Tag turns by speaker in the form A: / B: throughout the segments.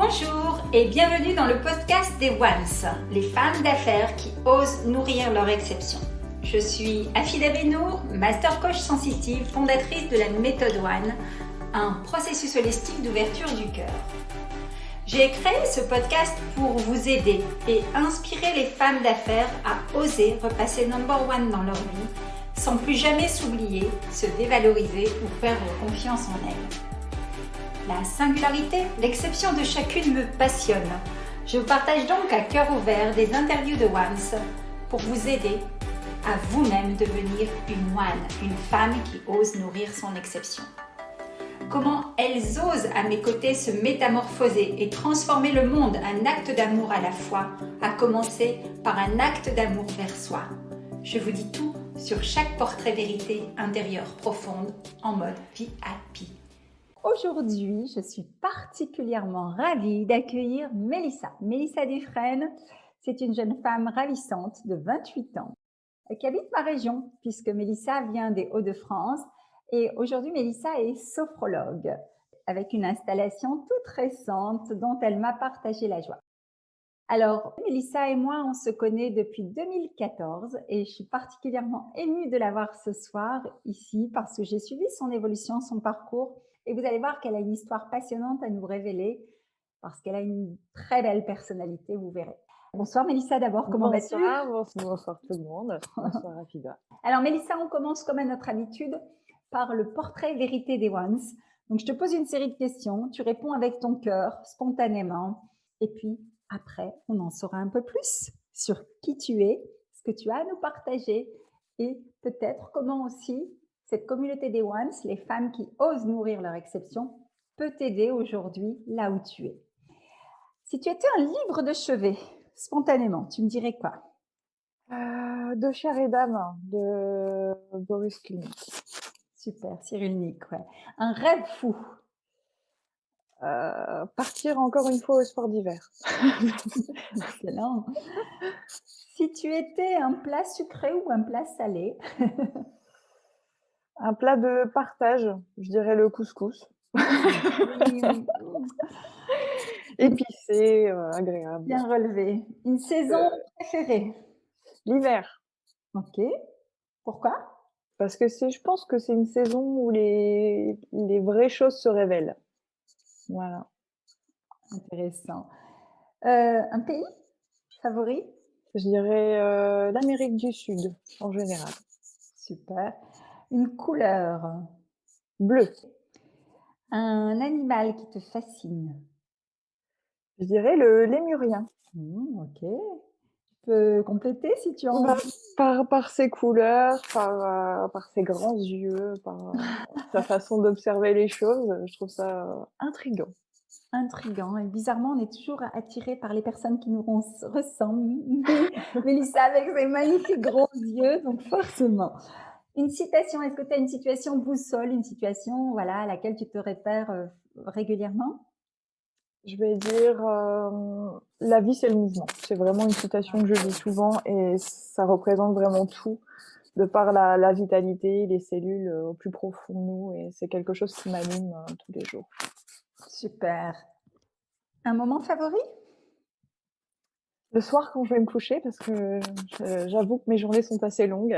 A: Bonjour et bienvenue dans le podcast des Ones, les femmes d'affaires qui osent nourrir leur exception. Je suis Afida Benour, Master Coach Sensitive, fondatrice de la méthode One, un processus holistique d'ouverture du cœur. J'ai créé ce podcast pour vous aider et inspirer les femmes d'affaires à oser repasser number one dans leur vie, sans plus jamais s'oublier, se dévaloriser ou perdre confiance en elles. La singularité, l'exception de chacune me passionne. Je vous partage donc à cœur ouvert des interviews de Ones pour vous aider à vous-même devenir une One, une femme qui ose nourrir son exception. Comment elles osent à mes côtés se métamorphoser et transformer le monde, un acte d'amour à la fois, à commencer par un acte d'amour vers soi. Je vous dis tout sur chaque portrait vérité intérieure profonde en mode VIP. Aujourd'hui, je suis particulièrement ravie d'accueillir Mélissa. Mélissa Dufresne, c'est une jeune femme ravissante de 28 ans qui habite ma région puisque Mélissa vient des Hauts-de-France et aujourd'hui Mélissa est sophrologue avec une installation toute récente dont elle m'a partagé la joie. Alors, Mélissa et moi, on se connaît depuis 2014 et je suis particulièrement émue de la voir ce soir ici parce que j'ai suivi son évolution, son parcours et vous allez voir qu'elle a une histoire passionnante à nous révéler parce qu'elle a une très belle personnalité, vous verrez. Bonsoir Mélissa d'abord, comment vas-tu ?
B: Bonsoir tout le monde, bonsoir Afida.
A: Alors Mélissa, on commence comme à notre habitude par le portrait vérité des Ones. Donc je te pose une série de questions, tu réponds avec ton cœur, spontanément et puis après, on en saura un peu plus sur qui tu es, ce que tu as à nous partager et peut-être comment aussi cette communauté des Ones, les femmes qui osent nourrir leur exception, peut t'aider aujourd'hui là où tu es. Si tu étais un livre de chevet, spontanément, tu me dirais quoi ?
B: De chair et d'âme, de Boris Cyrulnik.
A: Super, Cyrulnik, ouais. Un rêve fou.
B: Partir encore une fois au sport d'hiver.
A: Excellent. Si tu étais un plat sucré ou un plat salé?
B: Un plat de partage, je dirais le couscous.
A: Oui.
B: Épicé, agréable.
A: Bien relevé. Une saison préférée?
B: L'hiver.
A: Ok. Pourquoi?
B: Parce que je pense que c'est une saison où les vraies choses se révèlent. Voilà.
A: Intéressant. Un pays favori?
B: Je dirais l'Amérique du Sud, en général.
A: Super. Une couleur?
B: Bleu.
A: Un animal qui te fascine?
B: Je dirais lémurien.
A: Ok. Tu peux compléter si tu en
B: as. Par ses couleurs, par ses grands yeux, par sa façon d'observer les choses, je trouve ça intriguant.
A: Intriguant. Et bizarrement, on est toujours attiré par les personnes qui nous ressemblent. Mélissa avec ses magnifiques gros yeux, donc forcément. Une citation, est-ce que tu as une situation boussole, une situation voilà, à laquelle tu te réfères régulièrement?
B: Je vais dire la vie c'est le mouvement. C'est vraiment une citation que je lis souvent et ça représente vraiment tout, de par la vitalité, les cellules au plus profond de nous, et c'est quelque chose qui m'anime tous les jours.
A: Super. Un moment favori?
B: Le soir quand je vais me coucher, parce que j'avoue que mes journées sont assez longues.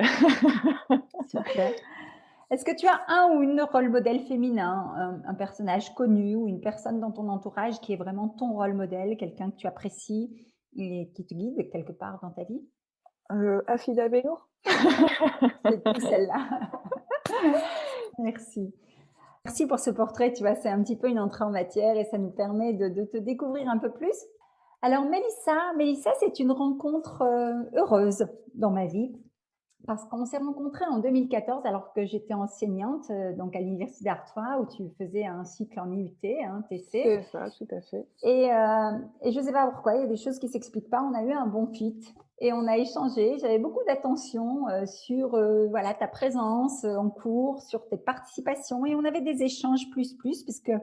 A: Super. Est-ce que tu as un ou une rôle modèle féminin, un personnage connu ou une personne dans ton entourage qui est vraiment ton rôle modèle, quelqu'un que tu apprécies et qui te guide quelque part dans ta vie?
B: Afida Benour.
A: C'est tout celle-là. Merci. Merci pour ce portrait, tu vois, c'est un petit peu une entrée en matière et ça nous permet de te découvrir un peu plus. Alors Mélissa, c'est une rencontre heureuse dans ma vie parce qu'on s'est rencontrés en 2014 alors que j'étais enseignante donc à l'Université d'Artois où tu faisais un cycle en IUT, TC.
B: C'est ça, tout à fait.
A: Et je ne sais pas pourquoi, il y a des choses qui ne s'expliquent pas. On a eu un bon fit et on a échangé. J'avais beaucoup d'attention sur voilà, ta présence en cours, sur tes participations et on avait des échanges plus puisque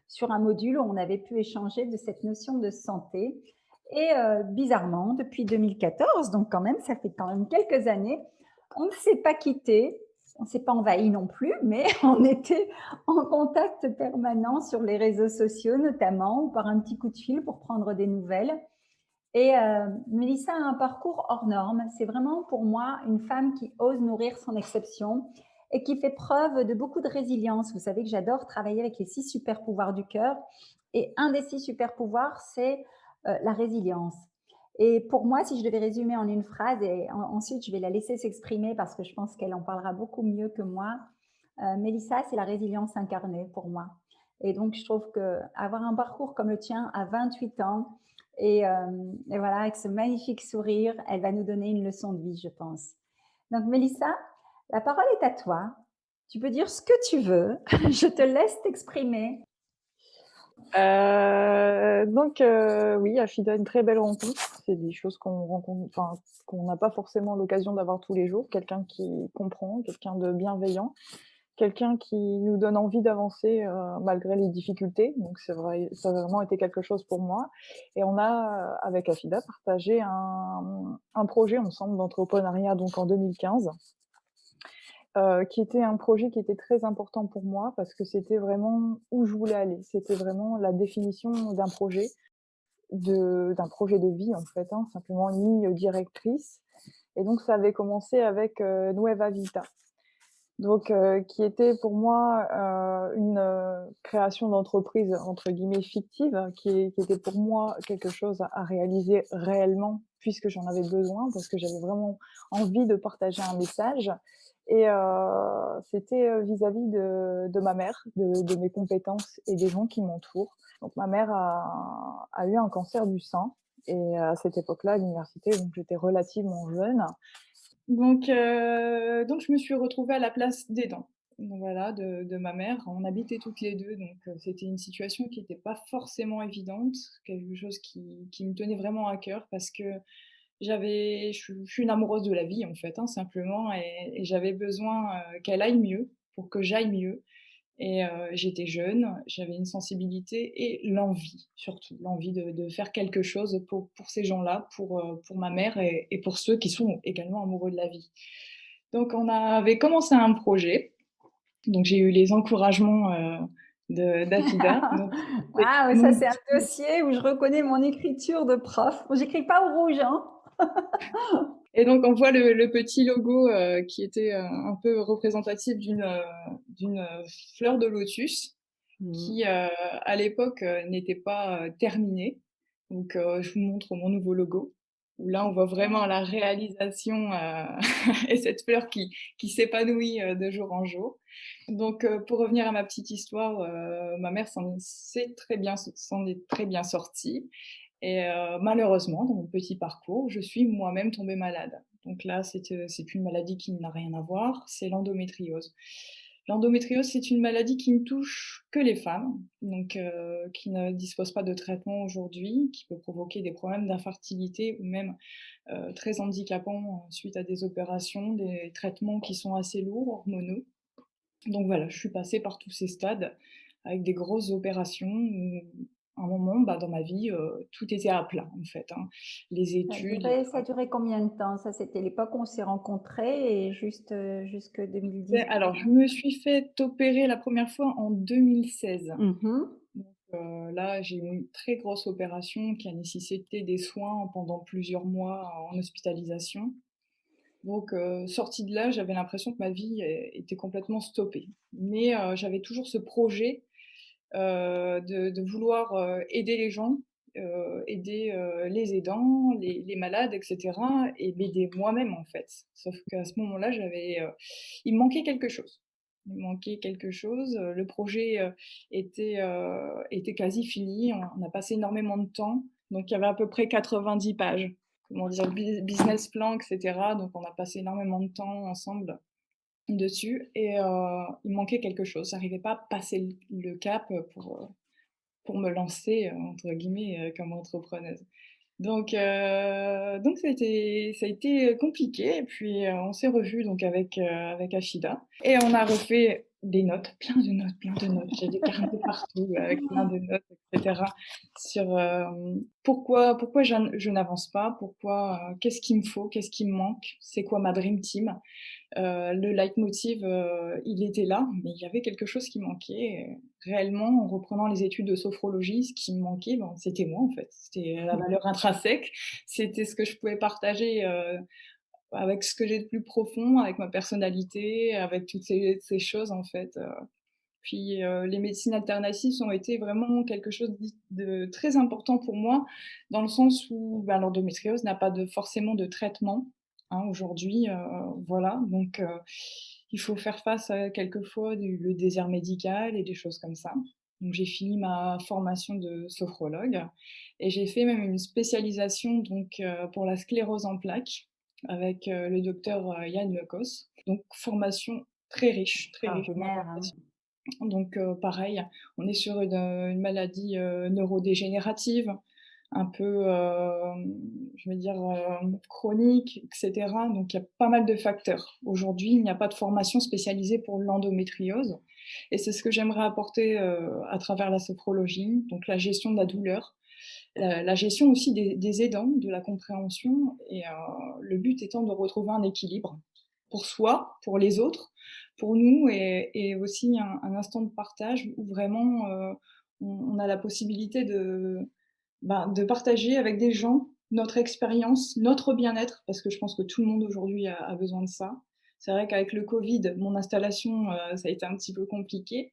A: sur un module, on avait pu échanger de cette notion de santé. Et bizarrement, depuis 2014, donc quand même, ça fait quand même quelques années, on ne s'est pas quitté. On s'est pas envahi non plus, mais on était en contact permanent sur les réseaux sociaux notamment, ou par un petit coup de fil pour prendre des nouvelles. Et Mélissa a un parcours hors norme. C'est vraiment pour moi une femme qui ose nourrir son exception et qui fait preuve de beaucoup de résilience. Vous savez que j'adore travailler avec les 6 super pouvoirs du cœur. Et un des 6 super pouvoirs, c'est la résilience. Et pour moi, si je devais résumer en une phrase, et ensuite je vais la laisser s'exprimer parce que je pense qu'elle en parlera beaucoup mieux que moi, Mélissa, c'est la résilience incarnée pour moi. Et donc, je trouve qu'avoir un parcours comme le tien à 28 ans, et voilà, avec ce magnifique sourire, elle va nous donner une leçon de vie, je pense. Donc, Mélissa, la parole est à toi. Tu peux dire ce que tu veux. Je te laisse t'exprimer.
B: Oui, Afida, une très belle rencontre. C'est des choses qu'on rencontre, enfin, qu'on n'a pas forcément l'occasion d'avoir tous les jours. Quelqu'un qui comprend, quelqu'un de bienveillant, quelqu'un qui nous donne envie d'avancer, malgré les difficultés. Donc c'est vrai, ça a vraiment été quelque chose pour moi. Et on a, avec Afida, partagé un projet ensemble d'entrepreneuriat, donc en 2015. Qui était un projet qui était très important pour moi parce que c'était vraiment où je voulais aller. C'était vraiment la définition d'un projet de vie, en fait, hein, simplement une ligne directrice. Et donc ça avait commencé avec, Nueva Vita. Donc qui était pour moi, une, création d'entreprise entre guillemets «fictive», qui était pour moi quelque chose à réaliser réellement puisque j'en avais besoin, parce que j'avais vraiment envie de partager un message. Et c'était, vis-à-vis de ma mère, de mes compétences et des gens qui m'entourent. Donc ma mère a eu un cancer du sein, et à cette époque-là, à l'université, donc j'étais relativement jeune. Donc je me suis retrouvée à la place d'aidant, donc voilà, de ma mère. On habitait toutes les 2, donc c'était une situation qui était pas forcément évidente, quelque chose qui me tenait vraiment à cœur parce que je suis une amoureuse de la vie, en fait, hein, simplement, et j'avais besoin, qu'elle aille mieux pour que j'aille mieux. Et j'étais jeune, j'avais une sensibilité et l'envie, surtout, l'envie de faire quelque chose pour ces gens-là, pour ma mère et pour ceux qui sont également amoureux de la vie. Donc on avait commencé un projet, donc j'ai eu les encouragements, de d'Afida, donc c'était
A: Waouh, ça
B: mon
A: c'est un dossier où je reconnais mon écriture de prof. Bon, j'écris pas au rouge, hein.
B: Et donc on voit le petit logo, qui était, un peu représentatif d'une fleur de lotus
A: Mmh.
B: qui, à l'époque, n'était pas, terminée. Donc je vous montre mon nouveau logo, où là on voit vraiment la réalisation, et cette fleur qui s'épanouit, de jour en jour. Donc pour revenir à ma petite histoire, ma mère s'en est très bien sortie. Et malheureusement, dans mon petit parcours, je suis moi-même tombée malade. Donc là, c'est une maladie qui n'a rien à voir, c'est l'endométriose. L'endométriose, c'est une maladie qui ne touche que les femmes, donc qui ne dispose pas de traitement aujourd'hui, qui peut provoquer des problèmes d'infertilité ou même très handicapants suite à des opérations, des traitements qui sont assez lourds, hormonaux. Donc voilà, je suis passée par tous ces stades avec des grosses opérations où, à un moment, bah, dans ma vie, tout était à plat, en fait, hein. Les études, le
A: Ça a
B: travail.
A: duré combien de temps? Ça, c'était l'époque où on s'est rencontrés et juste, jusque 2010.
B: Alors, je me suis fait opérer la première fois en 2016.
A: Mmh.
B: Donc là, j'ai eu une très grosse opération qui a nécessité des soins pendant plusieurs mois en hospitalisation. Donc sortie de là, j'avais l'impression que ma vie était complètement stoppée. Mais j'avais toujours ce projet de vouloir, aider les gens, aider, les aidants, les malades et cetera, et m'aider moi-même, en fait. Sauf qu'à ce moment-là, il me manquait quelque chose. Il me manquait quelque chose, le projet, était quasi fini. On a passé énormément de temps, donc il y avait à peu près 90 pages. Comment dire? Business plan et cetera, donc on a passé énormément de temps ensemble dessus, et il me manquait quelque chose. J'arrivais pas à passer le cap, pour me lancer, entre guillemets, comme entrepreneuse. Donc ça a été compliqué, et puis, on s'est revus donc avec Afida, et on a refait des notes, plein de notes, plein de notes. J'ai des carnets partout avec plein de notes et cetera sur, pourquoi je n'avance pas, qu'est-ce qu'il me faut, qu'est-ce qui me manque, c'est quoi ma dream team?
C: Le leitmotiv, il était là, mais il y avait quelque chose qui manquait et réellement, en reprenant les études de sophrologie, ce qui me manquait, ben, c'était moi, en fait. C'était la valeur intrinsèque, c'était ce que je pouvais partager, avec ce que j'ai de plus profond, avec ma personnalité, avec toutes ces choses, en fait. Puis, les médecines alternatives ont été vraiment quelque chose de très important pour moi, dans le sens où, ben, l'endométriose n'a pas forcément de traitement, hein, aujourd'hui, voilà. Donc, il faut faire face à quelquefois le désert médical et des choses comme ça. Donc j'ai fini ma formation de sophrologue et j'ai fait même une spécialisation donc, pour la sclérose en plaques avec, le docteur, Yann Lecos. Donc formation très riche en
A: Extraordinaire, hein.
C: informations. Donc pareil, on est sur une maladie, neurodégénérative, un peu, je vais dire, chronique et cetera. Donc il y a pas mal de facteurs. Aujourd'hui, il n'y a pas de formation spécialisée pour l'endométriose et c'est ce que j'aimerais apporter, à travers la sophrologie, donc la gestion de la douleur, la gestion aussi des aidants, de la compréhension et le but étant de retrouver un équilibre pour soi, pour les autres, pour nous et aussi un instant de partage où vraiment, on a la possibilité de partager avec des gens notre expérience, notre bien-être, parce que je pense que tout le monde aujourd'hui a besoin de ça. C'est vrai qu'avec le covid, mon installation, ça a été un petit peu compliqué.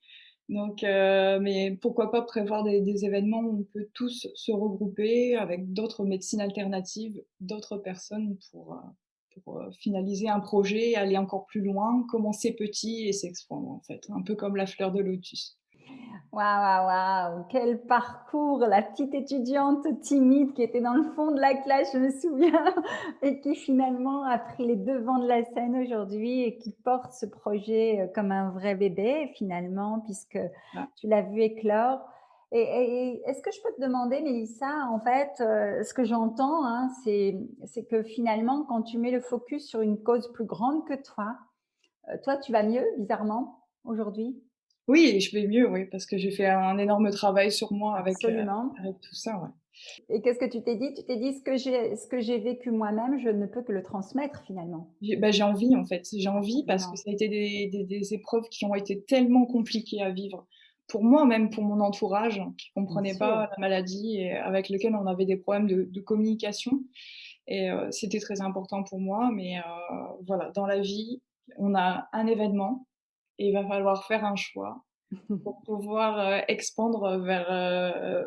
C: Donc mais pourquoi pas prévoir des événements où on peut tous se regrouper avec d'autres médecines alternatives, d'autres personnes pour, finaliser un projet, aller encore plus loin, commencer petit et s'expandre en fait, un peu comme la fleur de lotus.
A: Waouh, waouh, waouh, quel parcours! La petite étudiante timide qui était dans le fond de la classe, je me souviens, et qui finalement a pris les devants de la scène aujourd'hui et qui porte ce projet, comme un vrai bébé finalement, puisque
C: Voilà.
A: tu l'as vu éclore. Et est-ce que je peux te demander, Mélissa, en fait, ce que j'entends, hein, c'est que finalement, quand tu mets le focus sur une cause plus grande que toi, tu vas mieux, bizarrement, aujourd'hui?
C: Oui, je vais mieux, oui, parce que j'ai fait un énorme travail sur moi
A: Absolument.
C: avec tout ça, ouais.
A: Et qu'est-ce que tu t'es dit? Tu t'es dit: ce que j'ai vécu moi-même, je ne peux que le transmettre finalement».
C: J'ai envie en fait, j'ai envie parce que
A: Absolument.
C: ça a été des épreuves qui ont été tellement compliquées à vivre. Pour moi, même pour mon entourage qui
A: Bien
C: comprenait
A: sûr.
C: pas la maladie et avec lequel on avait des problèmes de communication et c'était très important pour moi mais voilà, dans la vie, on a un événement et il va falloir faire un choix pour pouvoir, expandre vers,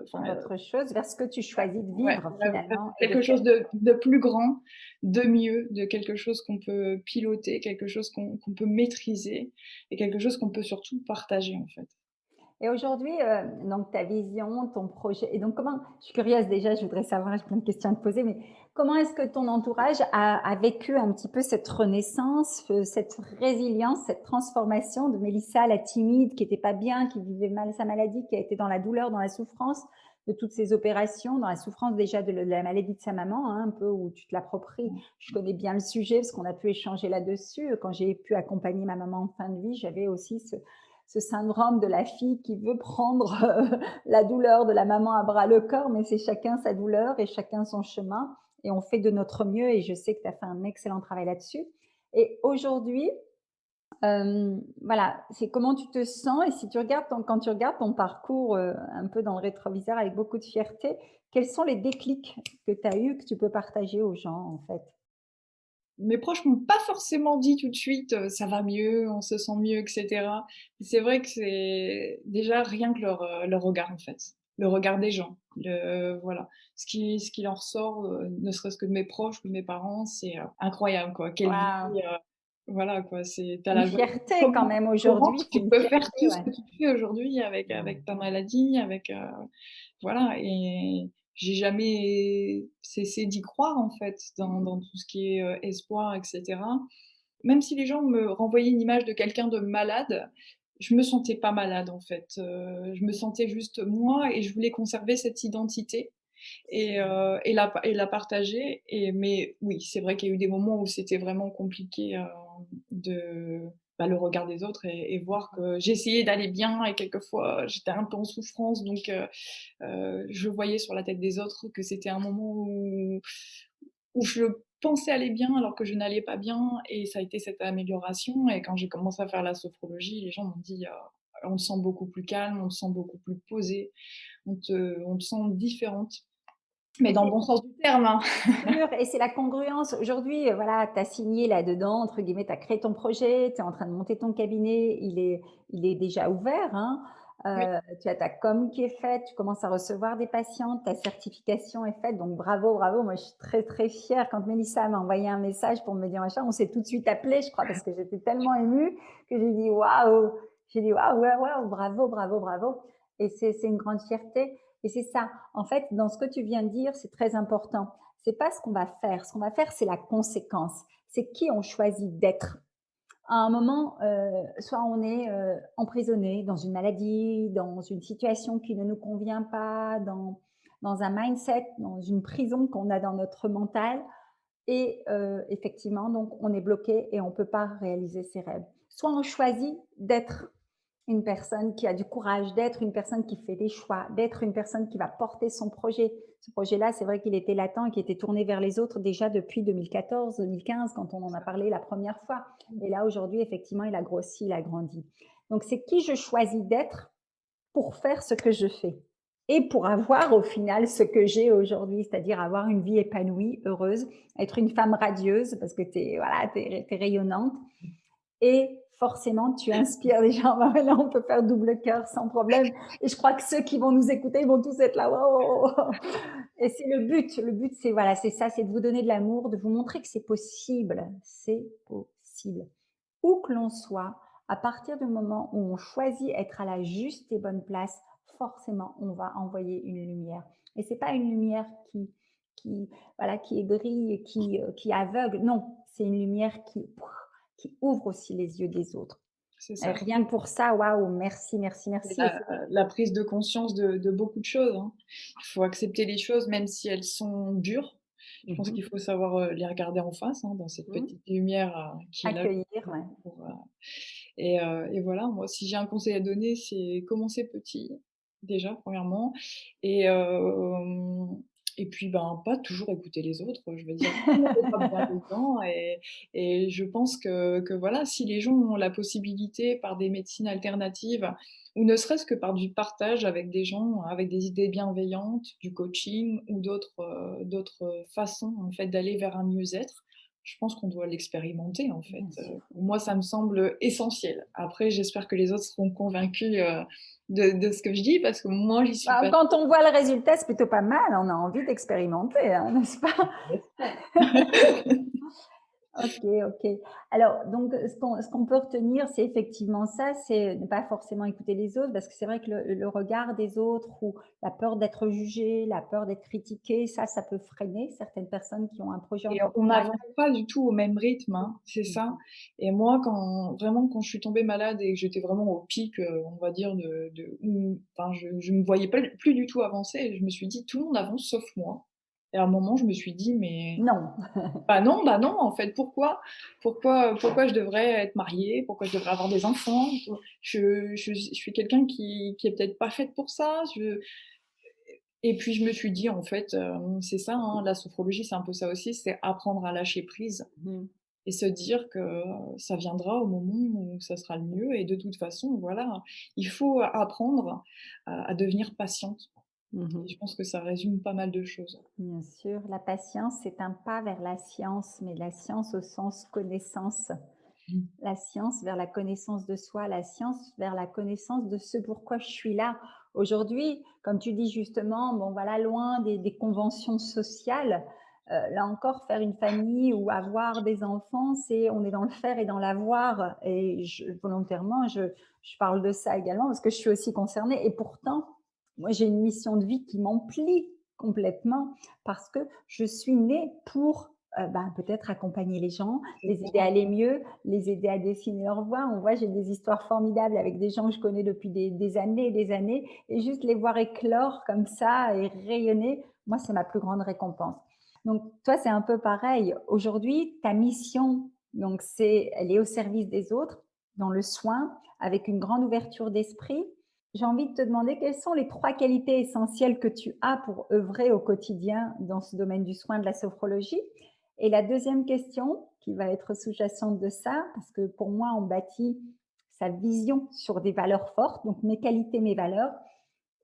C: enfin,
A: Autre chose vers ce que tu choisis de
C: ouais,
A: vivre
C: vers
A: finalement et de
C: quelque
A: faire.
C: chose de plus grand, de mieux, de quelque chose qu'on peut piloter, quelque chose qu'on peut maîtriser et quelque chose qu'on peut surtout partager, en fait.
A: Et aujourd'hui, donc ta vision, ton projet et donc comment je suis curieuse déjà, je voudrais savoir, j'ai plein de questions à te poser, mais comment est-ce que ton entourage a vécu un petit peu cette renaissance, cette résilience, cette transformation de Mélissa, la timide, qui était pas bien, qui vivait mal sa maladie, qui a été dans la douleur, dans la souffrance de toutes ces opérations, dans la souffrance déjà de la maladie de sa maman, hein, un peu où tu te l'appropries. Je connais bien le sujet parce qu'on a pu échanger là-dessus. Quand j'ai pu accompagner ma maman en fin de vie, j'avais aussi ce syndrome de la fille qui veut prendre la douleur de la maman à bras le corps, mais c'est chacun sa douleur et chacun son chemin. Et on fait de notre mieux et je sais que tu as fait un excellent travail là-dessus. Et aujourd'hui, voilà, c'est comment tu te sens et si tu regardes quand tu regardes ton parcours un peu dans le rétroviseur avec beaucoup de fierté, quels sont les déclics que tu as eus, que tu peux partager aux gens en fait?
C: Mes proches m'ont pas forcément dit tout de suite, «Ça va mieux, on se sent mieux» et cetera. C'est vrai que c'est déjà rien que leur regard, en fait. Le regard des gens, voilà. Ce qui en ressort, ne serait-ce que de mes proches ou de mes parents, c'est, incroyable, quoi. Quelle vie,
A: Waouh!
C: voilà, quoi. Tu as
A: Une
C: la joie de
A: fierté quand
C: comment
A: même
C: comment
A: aujourd'hui, c'est
C: tu
A: une
C: peux faire
A: fierté,
C: tout ce
A: ouais.
C: que tu fais aujourd'hui avec ta maladie, voilà et j'ai jamais cessé d'y croire, en fait, dans tout ce qui est, espoir et cetera. Même si les gens me renvoyaient une image de quelqu'un de malade, je me sentais pas malade, en fait, je me sentais juste moi et je voulais conserver cette identité et la partager mais oui, c'est vrai qu'il y a eu des moments où c'était vraiment compliqué, de le regard des autres et voir que j'essayais d'aller bien et quelquefois j'étais un peu en souffrance donc je voyais sur la tête des autres que c'était un moment où je pensais aller bien alors que je n'allais pas bien et ça a été cette amélioration et quand j'ai commencé à faire la sophrologie, les gens m'ont dit: «On te sent beaucoup plus calme, on te sent beaucoup plus posée, on te sent différente». Mais
A: Et
C: dans le bon sens du terme, hein.
A: sûr, et c'est la congruence. Aujourd'hui, voilà, tu as signé là-dedans, entre guillemets, tu as créé ton projet, tu es en train de monter ton cabinet, il est déjà ouvert, hein.
C: Oui.
A: Tu as ta com qui est faite, tu commences à recevoir des patients, ta certification est faite, donc bravo, bravo. Moi, je suis très, très fière quand Mélissa m'a envoyé un message pour me dire machin, on s'est tout de suite appelé, je crois, parce que j'étais tellement émue que j'ai dit: «Waouh!» J'ai dit: «Waouh, ouais, waouh, bravo, bravo, bravo», et c'est une grande fierté, et c'est ça. En fait, dans ce que tu viens de dire, c'est très important. C'est pas ce qu'on va faire. Ce qu'on va faire, c'est la conséquence. C'est qui on choisit d'être. À un moment, soit on est emprisonné dans une maladie, dans une situation qui ne nous convient pas, dans un mindset, dans une prison qu'on a dans notre mental, et effectivement, donc on est bloqué et on ne peut pas réaliser ses rêves. Soit on choisit d'être une personne qui a du courage, d'être une personne qui fait des choix, d'être une personne qui va porter son projet. Ce projet-là, c'est vrai qu'il était latent et qui était tourné vers les autres déjà depuis 2014-2015, quand on en a parlé la première fois. Et là, aujourd'hui, effectivement, il a grossi, il a grandi. Donc, c'est qui je choisis d'être pour faire ce que je fais et pour avoir au final ce que j'ai aujourd'hui, c'est-à-dire avoir une vie épanouie, heureuse, être une femme radieuse parce que tu es, voilà, t'es rayonnante, et forcément, tu inspires les gens. Là, on peut faire double cœur sans problème. Et je crois que ceux qui vont nous écouter, ils vont tous être là. Oh, oh, oh. Et c'est le but. Le but, c'est voilà, c'est ça, c'est de vous donner de l'amour, de vous montrer que c'est possible. C'est possible. Où que l'on soit, à partir du moment où on choisit être à la juste et bonne place, forcément, on va envoyer une lumière. Et c'est pas une lumière voilà, qui brille et qui aveugle. Non, c'est une lumière qui ouvre aussi les yeux des autres.
C: C'est ça.
A: Rien que pour ça, waouh, merci, merci,
C: C'est
A: merci.
C: la prise de conscience de beaucoup de choses, hein. Il faut accepter les choses même si elles sont dures. Je pense qu'il faut savoir, les regarder en face, hein, dans cette petite lumière, qui est là
A: Accueillir, ouais.
C: pour, et voilà, moi, si j'ai un conseil à donner, c'est commencer petit, déjà, premièrement et et puis, ben, pas toujours écouter les autres, je veux dire, tout le monde n'est pas bienveillant et je pense que voilà, si les gens ont la possibilité par des médecines alternatives ou ne serait-ce que par du partage avec des gens avec des idées bienveillantes, du coaching ou d'autres façons, en fait, d'aller vers un mieux-être, je pense qu'on doit l'expérimenter, en fait.
A: Bien sûr.
C: Moi, ça me semble essentiel. Après, j'espère que les autres seront convaincus, de ce que je dis parce que moi, j'y suis
A: Bah,
C: pas.
A: quand on voit le résultat, c'est plutôt pas mal. On a envie d'expérimenter, hein, n'est-ce pas? OK, OK. Alors donc ce qu'on peut retenir, c'est effectivement ça, c'est ne pas forcément écouter les autres, parce que c'est vrai que le regard des autres ou la peur d'être jugé, la peur d'être critiqué, ça peut freiner certaines personnes qui ont un projet
C: Et on n'avance
A: entrepreneurial.
C: pas du tout au même rythme, hein, c'est ça. Et moi, quand je suis tombée malade et que j'étais vraiment au pic, on va dire de où enfin je me voyais pas plus du tout avancer et je me suis dit: «Tout le monde avance sauf moi». Et à un moment, je me suis dit: «Mais
A: Non.
C: bah non, en fait, pourquoi je devrais être mariée? Pourquoi je devrais avoir des enfants? Je suis quelqu'un qui est peut-être pas faite pour ça, je». Et puis je me suis dit: «En fait, c'est ça, hein, la sophrologie, c'est un peu ça aussi, c'est apprendre à lâcher prise
A: Mmh.
C: et se dire que ça viendra au moment où ça sera le mieux et de toute façon, voilà, il faut apprendre à devenir patiente».
A: Mmh.
C: Et je pense que ça résume pas mal de choses.
A: Bien sûr, la patience, c'est un pas vers la science, mais la science au sens connaissance.
C: Mmh.
A: La science vers la connaissance de soi, la science vers la connaissance de ce pourquoi je suis là. Aujourd'hui, comme tu dis justement, bon voilà, loin des conventions sociales, là encore, faire une famille ou avoir des enfants, c'est on est dans le faire et dans l'avoir. Et volontairement, je parle de ça également parce que je suis aussi concernée. Et pourtant, moi, j'ai une mission de vie qui m'emplit complètement parce que je suis née pour ben, peut-être accompagner les gens,
C: C'est
A: les
C: ça.
A: aider à aller mieux, les aider à dessiner leur voie. On voit, j'ai des histoires formidables avec des gens que je connais depuis des années et des années, et juste les voir éclore comme ça et rayonner, moi, c'est ma plus grande récompense. Donc, toi, c'est un peu pareil. Aujourd'hui, ta mission, donc, elle est au service des autres, dans le soin, avec une grande ouverture d'esprit. J'ai envie de te demander quelles sont les 3 qualités essentielles que tu as pour œuvrer au quotidien dans ce domaine du soin de la sophrologie. Et la deuxième question, qui va être sous-jacente de ça, parce que pour moi, on bâtit sa vision sur des valeurs fortes, donc mes qualités, mes valeurs.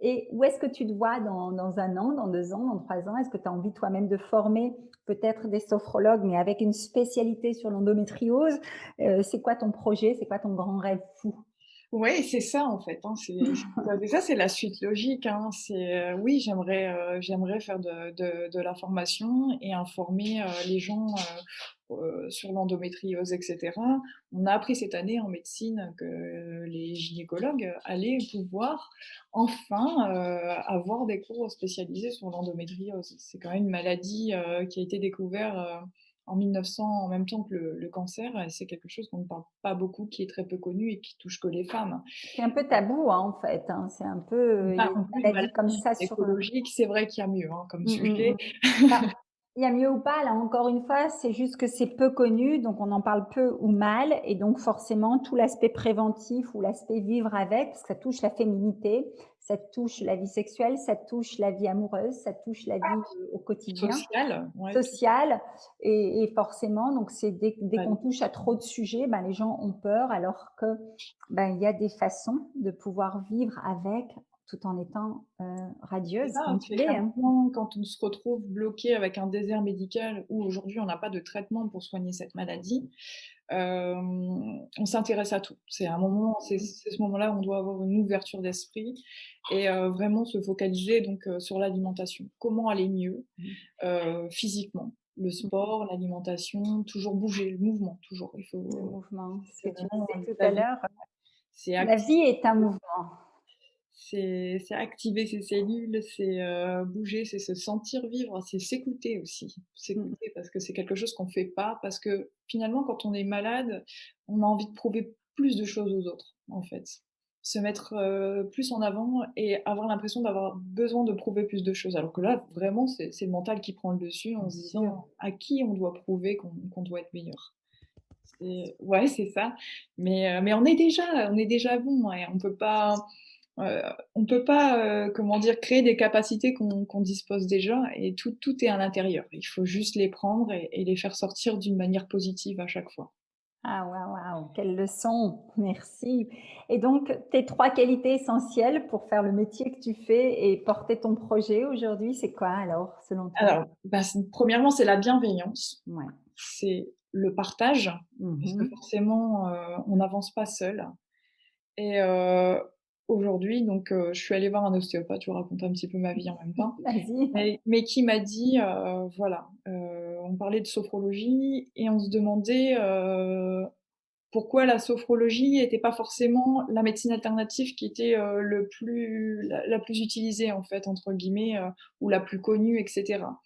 A: Et où est-ce que tu te vois dans 1 an, dans 2 ans, dans 3 ans? Est-ce que tu as envie toi-même de former peut-être des sophrologues, mais avec une spécialité sur l'endométriose? C'est quoi ton projet? C'est quoi ton grand rêve fou?
C: Ouais, c'est ça en fait, hein, bah, déjà c'est la suite logique, hein, oui j'aimerais faire de la formation et informer, les gens, sur l'endométriose et cetera. On a appris cette année en médecine que les gynécologues allaient pouvoir enfin, avoir des cours spécialisés sur l'endométriose. C'est quand même une maladie, qui a été découverte, en 1900 en même temps que le cancer, et c'est quelque chose qu'on ne parle pas beaucoup, qui est très peu connu et qui touche que les femmes.
A: C'est un peu tabou, hein, en fait, hein. C'est un peu, il y a
C: Bah,
A: une
C: en plus, une
A: maladie comme
C: maladie
A: ça sur,
C: gynécologique, c'est vrai qu'il y a mieux, hein, comme
A: mmh, mmh
C: sujet.
A: mh. Bah, il y a mieux ou pas, là, encore une fois, c'est juste que c'est peu connu, donc on en parle peu ou mal et donc forcément tout l'aspect préventif ou l'aspect vivre avec, parce que ça touche la féminité, ça touche la vie sexuelle, ça touche la vie amoureuse, ça touche la vie, au quotidien,
C: Social, ouais, tout
A: sociale et forcément donc c'est dès
C: à
A: qu'on
C: fait.
A: touche à trop de sujets, ben, les gens ont peur alors que, ben, il y a des façons de pouvoir vivre avec tout en étant,
C: C'est
A: radieuse
C: ça,
A: comme
C: c'est
A: tu l'es,
C: qu'à un
A: hein.
C: moment, quand on se retrouve bloqué avec un désert médical où aujourd'hui on n'a pas de traitement pour soigner cette maladie, on s'intéresse à tout. C'est un moment, c'est ce moment-là où on doit avoir une ouverture d'esprit et vraiment se focaliser donc sur l'alimentation. Comment aller mieux,
A: Mmh.
C: physiquement? Le
A: Mmh.
C: sport, l'alimentation, toujours bouger, le mouvement, toujours.
A: Le mouvement, ce
C: C'est
A: que tu
C: vraiment
A: disais tout
C: la
A: à
C: vie,
A: l'heure,
C: c'est
A: la
C: acti
A: vie est un mouvement.
C: c'est activer ses cellules, c'est, bouger, c'est se sentir vivre, c'est s'écouter aussi.
A: Mmh.
C: S'écouter parce que c'est quelque chose qu'on fait pas, parce que finalement quand on est malade, on a envie de prouver plus de choses aux autres, en fait. Se mettre, plus en avant et avoir l'impression d'avoir besoin de prouver plus de choses. Alors que là, vraiment, c'est le mental qui prend le dessus en
A: Bien
C: se
A: sûr.
C: disant: «À qui on doit prouver qu'on doit être meilleur?» Ouais, c'est ça, mais on est déjà bon et Heu, on peut pas, comment dire, créer des capacités qu'on dispose déjà et tout est à l'intérieur. Il faut juste les prendre et les faire sortir d'une manière positive à chaque fois.
A: Ah waouh, waouh, quelle leçon! Merci et donc tes 3 qualités essentielles pour faire le métier que tu fais et porter ton projet aujourd'hui, c'est quoi alors, selon toi?
C: Alors, bah, c'est premièrement, c'est la bienveillance,
A: Ouais.
C: c'est le partage, parce que
A: Mmh.
C: forcément, on n'avance pas seul et aujourd'hui donc je suis allée voir un ostéopathe, je vous raconte un petit peu ma vie en même temps.
A: Vas-y.
C: Mais qui m'a dit, voilà, on parlait de sophrologie et on se demandait, pourquoi la sophrologie était pas forcément la médecine alternative qui était, le plus la plus «utilisée» en fait, entre guillemets, ou la plus connue et cetera.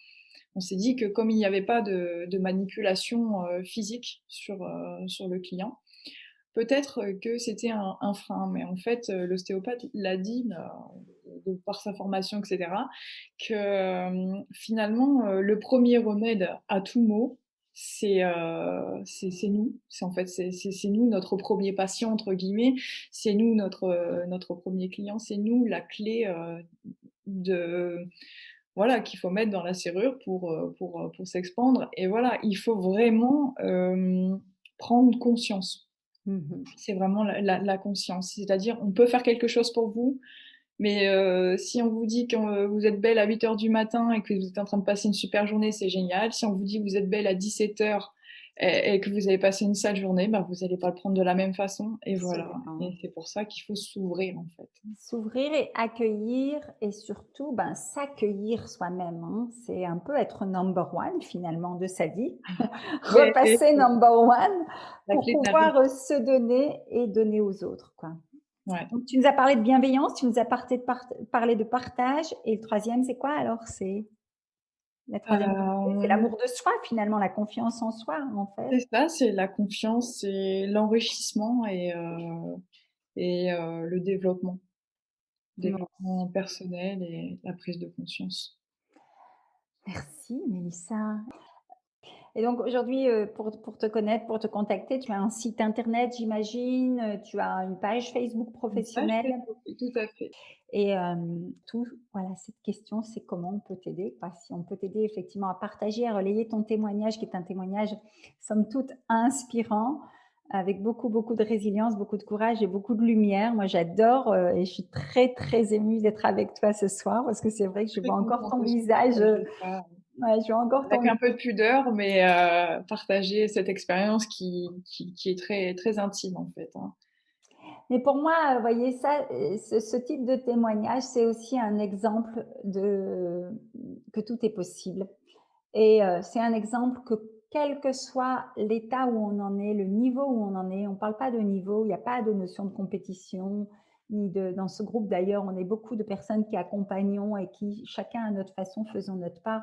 C: On s'est dit que comme il n'y avait pas de manipulation, physique sur le client, peut-être, que c'était un frein, mais en fait, l'ostéopathe l'a dit, de par sa formation et cetera, que, finalement, le premier remède à tout mot, c'est nous. C'est en fait, c'est nous notre premier patient entre guillemets, c'est nous notre 1er client, c'est nous la clé, de voilà, qu'il faut mettre dans la serrure pour s'expandre et voilà, il faut vraiment, prendre conscience.
A: Mmh.
C: C'est vraiment la conscience. C'est-à-dire, on peut faire quelque chose pour vous, mais si on vous dit que, vous êtes belle à 8 heures du matin et que vous êtes en train de passer une super journée, c'est génial. Si on vous dit que vous êtes belle à 17 heures et que vous avez passé une sale journée, bah, vous allez pas le prendre de la même façon et voilà et
A: Absolument.
C: c'est pour ça qu'il faut s'ouvrir, en fait.
A: S'ouvrir et accueillir et surtout, ben, s'accueillir soi-même, hein. C'est un peu être number one finalement de sa vie.
C: Ouais,
A: Repasser number one
C: la
A: pour
C: clé de la réussite,
A: pouvoir, se donner et donner aux autres, quoi.
C: ouais.
A: Donc tu nous as parlé de bienveillance, tu nous as parlé de partage et le troisième c'est quoi alors? C'est la troisième qualité, c'est l'amour de soi finalement, la confiance en soi, en fait.
C: C'est ça, c'est la confiance, c'est l'enrichissement et le développement. Développement personnel et la prise de conscience.
A: Merci Mélissa. Et donc aujourd'hui, pour te connaître, pour te contacter, tu as un site internet, j'imagine, tu as une page Facebook
C: Une page
A: professionnelle
C: Facebook, oui, tout à fait.
A: et voilà, cette question, c'est comment on peut t'aider, quoi. Si on peut t'aider effectivement à partager, à relayer ton témoignage, qui est un témoignage somme toute inspirant, avec beaucoup, beaucoup de résilience, beaucoup de courage et beaucoup de lumière. Moi, j'adore, et je suis très, très émue d'être avec toi ce soir parce que c'est vrai que je
C: Très
A: vois encore
C: contente
A: ton
C: aussi de
A: visage,
C: partager ça,
A: ouais, je vois encore ton
C: avec un peu de pudeur, mais partager cette expérience qui est très, très intime en fait, hein.
A: Mais pour moi, voyez ça, ce type de témoignage, c'est aussi un exemple que tout est possible et c'est un exemple que quel que soit l'état où on en est, le niveau où on en est, on parle pas de niveau, il y a pas de notion de compétition, ni de dans ce groupe d'ailleurs, on est beaucoup de personnes qui accompagnons et qui, chacun à notre façon, faisons notre part.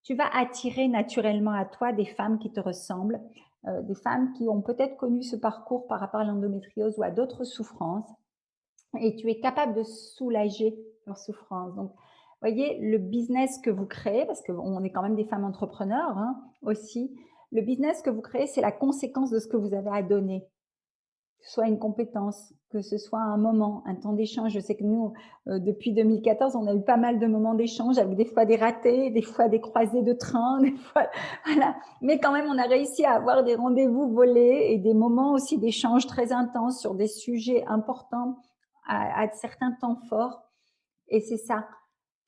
A: Tu vas attirer naturellement à toi des femmes qui te ressemblent, des femmes qui ont peut-être connu ce parcours par rapport à l'endométriose ou à d'autres souffrances et tu es capable de soulager leurs souffrances. Donc, voyez, le business que vous créez, parce qu'on est quand même des femmes entrepreneurs hein, aussi, le business que vous créez, c'est la conséquence de ce que vous avez à donner. Que ce soit une compétence, que ce soit un moment, un temps d'échange. Je sais que nous, depuis 2014, on a eu pas mal de moments d'échange avec des fois des ratés, des fois des croisées de train, des fois, voilà. Mais quand même, on a réussi à avoir des rendez-vous volés et des moments aussi d'échange très intenses sur des sujets importants à certains temps forts. Et c'est ça.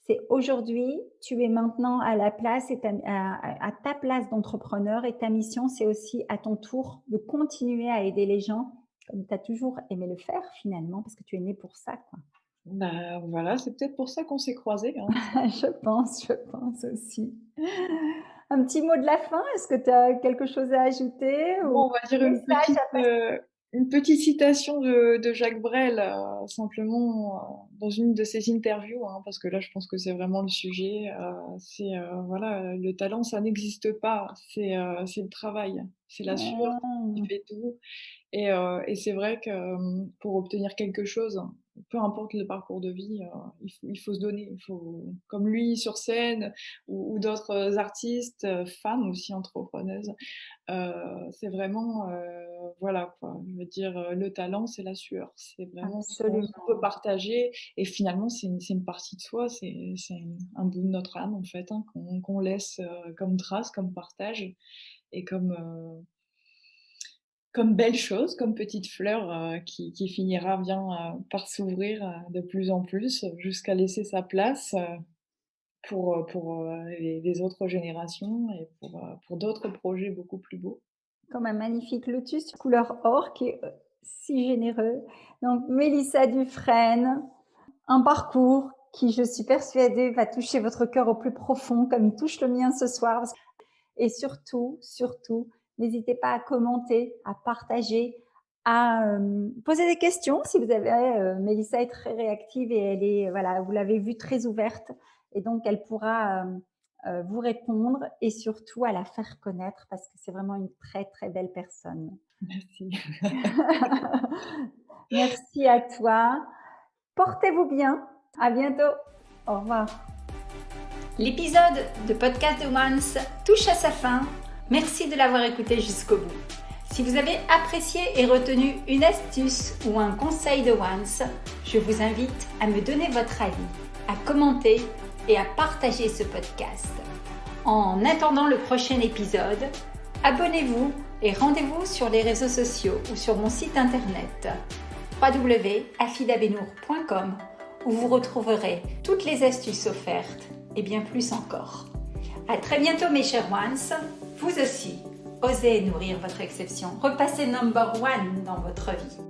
A: C'est aujourd'hui, tu es maintenant à la place et à ta place d'entrepreneur et ta mission, c'est aussi à ton tour de continuer à aider les gens comme tu as toujours aimé le faire finalement, parce que tu es né pour ça, quoi.
C: Bah, voilà, c'est peut-être pour ça qu'on s'est croisés, hein.
A: Je pense aussi. Un petit mot de la fin, est-ce que tu as quelque chose à ajouter ou
C: Bon, on va dire
A: un message à passer?
C: une petite citation de Jacques Brel, simplement, dans une de ses interviews, hein, parce que là, je pense que c'est vraiment le sujet, c'est, voilà, le talent, ça n'existe pas, c'est le travail, c'est la sueur qui
A: Ah,
C: fait tout. Et c'est vrai que, pour obtenir quelque chose, peu importe le parcours de vie, il faut se donner. Il faut comme lui sur scène ou d'autres artistes, femmes aussi entrepreneuses, c'est vraiment, voilà quoi. Je veux dire, le talent, c'est la sueur. C'est vraiment ce qu'on
A: absolument.
C: peut partager et finalement c'est une partie de soi, c'est un bout de notre âme en fait, hein, qu'on laisse, comme trace, comme partage et comme belle chose, comme petite fleur, qui finira bien, par s'ouvrir, de plus en plus, jusqu'à laisser sa place, pour les autres générations et pour d'autres projets beaucoup plus beaux.
A: Comme un magnifique lotus couleur or qui est, si généreux. Donc Mélissa Dufresne, un parcours qui, je suis persuadée, va toucher votre cœur au plus profond, comme il touche le mien ce soir. Et surtout, surtout, n'hésitez pas à commenter, à partager, à poser des questions si vous avez. Mélissa est très réactive et elle est, voilà, vous l'avez vue très ouverte, et donc elle pourra vous répondre et surtout à la faire connaître parce que c'est vraiment une très très belle personne.
C: Merci.
A: Merci à toi. Portez-vous bien. À bientôt. Au revoir. L'épisode de Podcast de Once touche à sa fin. Merci de l'avoir écouté jusqu'au bout. Si vous avez apprécié et retenu une astuce ou un conseil de Once, je vous invite à me donner votre avis, à commenter et à partager ce podcast. En attendant le prochain épisode, abonnez-vous et rendez-vous sur les réseaux sociaux ou sur mon site internet www.afidabenour.com où vous retrouverez toutes les astuces offertes et bien plus encore. À très bientôt mes chers ones, vous aussi, osez nourrir votre exception, repassez number one dans votre vie.